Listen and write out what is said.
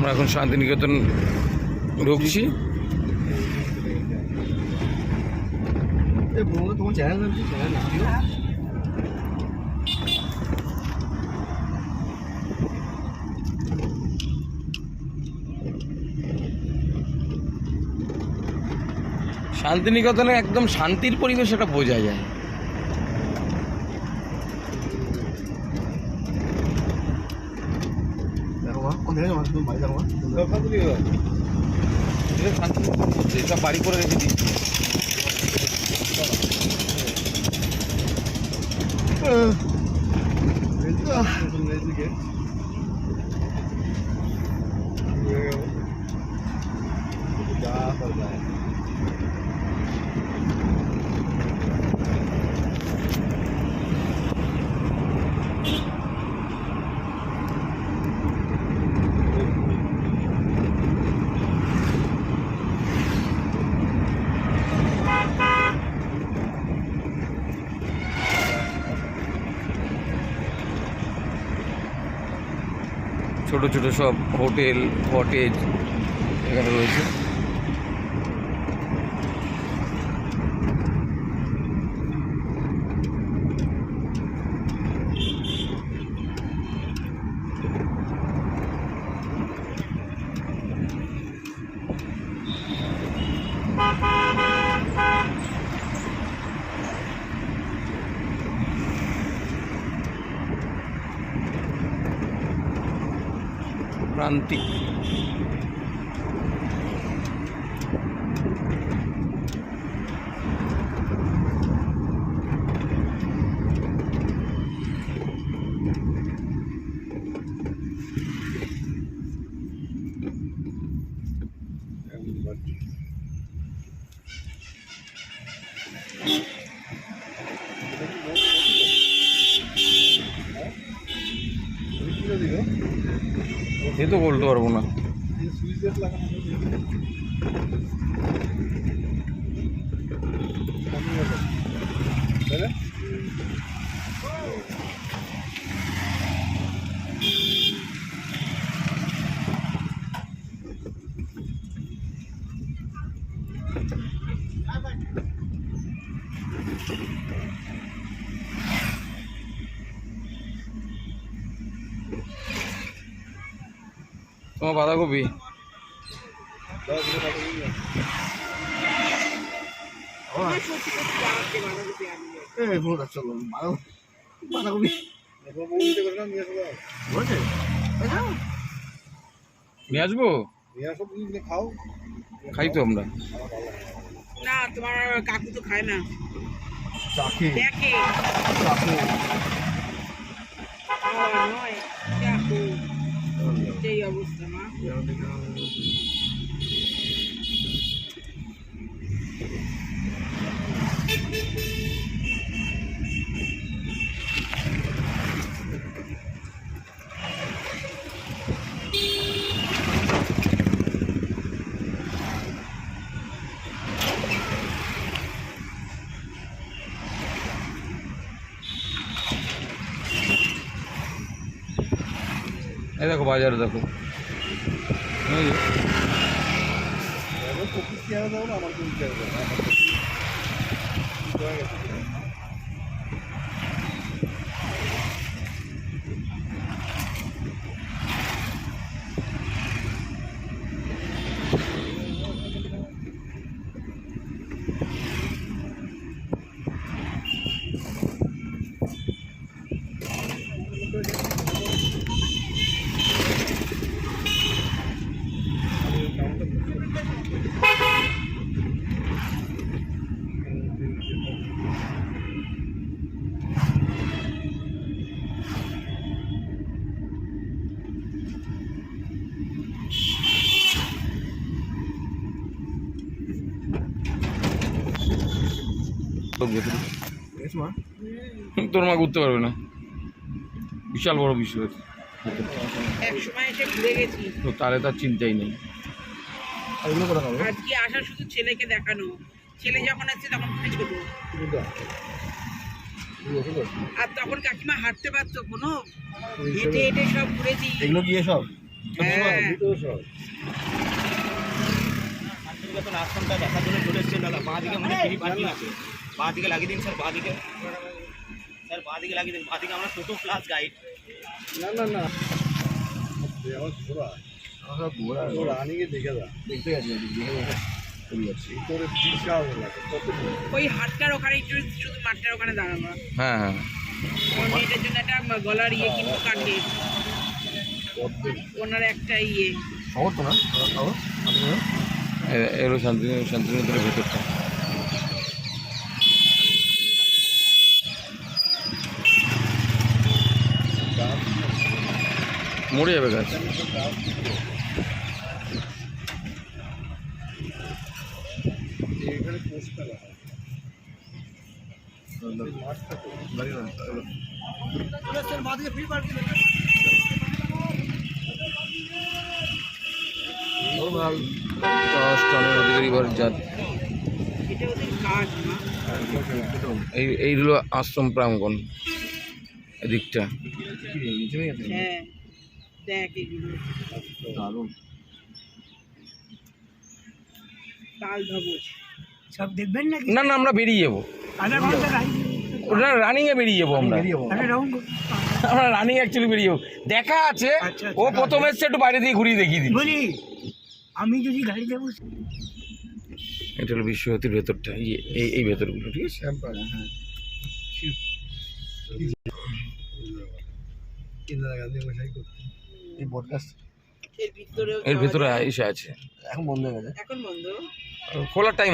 আমরা এখন শান্তিনিকেতন ঢুকছি। শান্তিনিকেতনে একদম শান্তির পরিবেশ, এটা বোঝা যায়। সব বাড়ি করে রেখে দিচ্ছি। ছোট ছোট সব হোটেল কটেজ এখানে রয়েছে। প্রান্তিক এ তো বলতে পারবো না। তোমার বাঁধাকপি নিয়ে আসবো, খাই তো আমরা। না তোমার কাকু তো খায় না, এই অবস্থা মা। এই দেখো বাজারে দেখো, তোর মা ঘুরতে পারবে না, বিশাল বড় বিষয়। একসময় এসে ঘুরে গেছি তো তাহলে তার চিন্তাই নেই। আজকে আসা শুধু ছেলেকে দেখানো, ছেলে যখন আসছে তখন খুবই ছোট, আর তখন কাকিমা হাঁটতে পারতো কোনো, হেঁটে হেঁটে সব ঘুরেছি। এগুলো গিয়ে সব হ্যাঁ শান্তিনিকেতন আশ্রমটা দেখার জন্য চলে এসেছেন দাদা। বাঁ দিকে মনে ফ্রি পার্কিং আছে, বাঁ দিকে লাগিয়ে দিন স্যার, বাঁ দিকে স্যার, বাঁ দিকে লাগিয়ে দিন। বাঁ দিকে আমরা টোটো প্লাস গাইড। না না না আমার ঘোরা ঘোরা আনিকে দেখে দা দেখতে গেছি ভিতরে বিশাল লাগে কত ওই হাটটার ওখানে একটু শুধু মাঠটার ওখানে দাঁড়ানো। হ্যাঁ হ্যাঁ আমার মেয়েটার জন্য একটা গলার ইয়ে কিনবো কাঠের, ওনার একটা ইয়ে। খবর তো না খবর এলো শান্তিনিকেতনের ভেতরটা। মরে যাবে গাছ। এখানে পোস্টটা লাগা মাঠটা তো টনের অধিকারী জাত। এটা ওদের কাজ না। এই হলো আশ্রম প্রাঙ্গণ এদিকটা। হ্যাঁ দেখ এগুলো দারুণ তাল ধবজ। সব দেখবেন নাকি? না না আমরা বেরিয়ে যাবো, আধা ঘন্টা ওটা রানিংয়ে বেরিয়ে যাবো আমরা। একটা রাউন্ড আমরা রানিং অ্যাকচুয়ালি বেরিয়ে যাবো, দেখা আছে। আচ্ছা, ও আচ্ছা। প্রথম এসছে, একটু বাইরে দিয়ে ঘুরিয়ে দেখিয়ে দিই। বলি আমি যদি গাড়িতে বসে এটা হলো বিশ্বভারতীর ভেতরটা, এই ভেতরগুলো, ঠিক আছে। ইন্দিরা গান্ধী মশাই করতেন এই পডকাস্ট এর ভিতরেও এর যাওয়া ভেতরে যায়। এসে আছে, এখন বন্ধ হয়ে গেছে এখন বন্ধ। খোলার টাইম